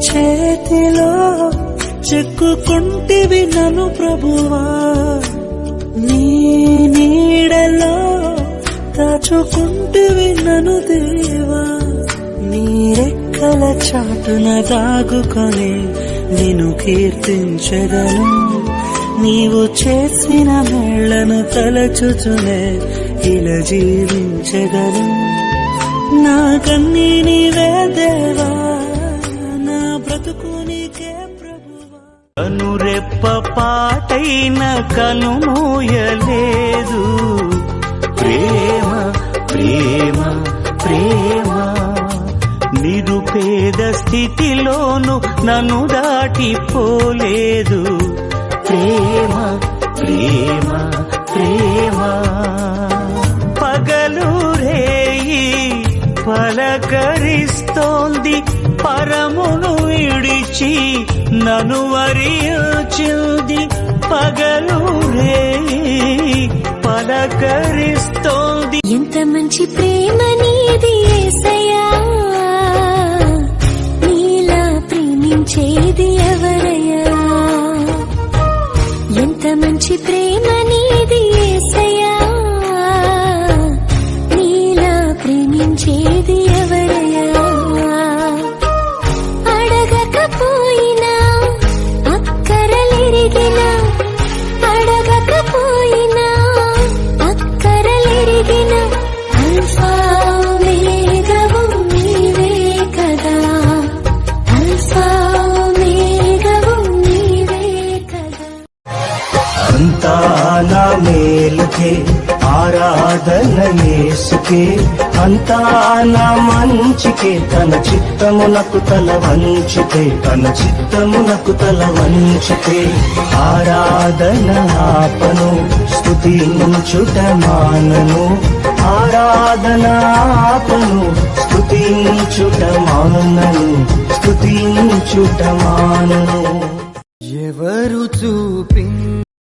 చేతిలో చెక్కుకుంటివి నన్ను ప్రభువా, నీ నీడలో దాచుకుంటివి నన్ను దేవా, నీ రెక్కల చాటున దాగుకొని నిన్ను కీర్తించెదను, నీవు చేసిన మేళ్లను తలచుచునే ఇలా జీవించెదను. నా కన్నీ నీవే దేవా, నా బ్రతుకు నీకే ప్రభువా. కనురెప్ప పాటైన కనుమూయలేదు, ప్రేమ ప్రేమ ప్రేమ, నిరుపేద స్థితిలోను నన్ను దాటిపోలేదు, ప్రేమ ప్రేమ ప్రేమ. పగలు రేయి పలకరిస్తోంది, పరమును విడిచి నన్ను వరించింది, పగలు రేయి పలకరిస్తోంది. ఎంత మంచి ప్రేమ నీది యేసయ్యా, నీలా ప్రేమించేది ఎవరయ్యా. ఎంత మంచి ప్రేమ నీది యేసయ్యా, నీలా ప్రేమించేది ఎవరయ్యా. అడగకపోయినా అక్కరలెరిగినా, అడగకపోయినా అక్కరలెరిగిన అల్ఫా మేఘవు నీవే కదా, అల్ఫా మేఘవు నీవే కదా. అంతా నా మేలుకే ఆరాధన యేసుకే, అంతా నా మంచికే, తన చిత్తమునకు తల వంచితే, తన చిత్తమునకు తల వంచితే, ఆరాధన ఆపను స్తుతించుట మానను, ఆరాధన ఆపను స్తుతించుట మానను, స్తుతించుట మానను. ఎవరు చూపించ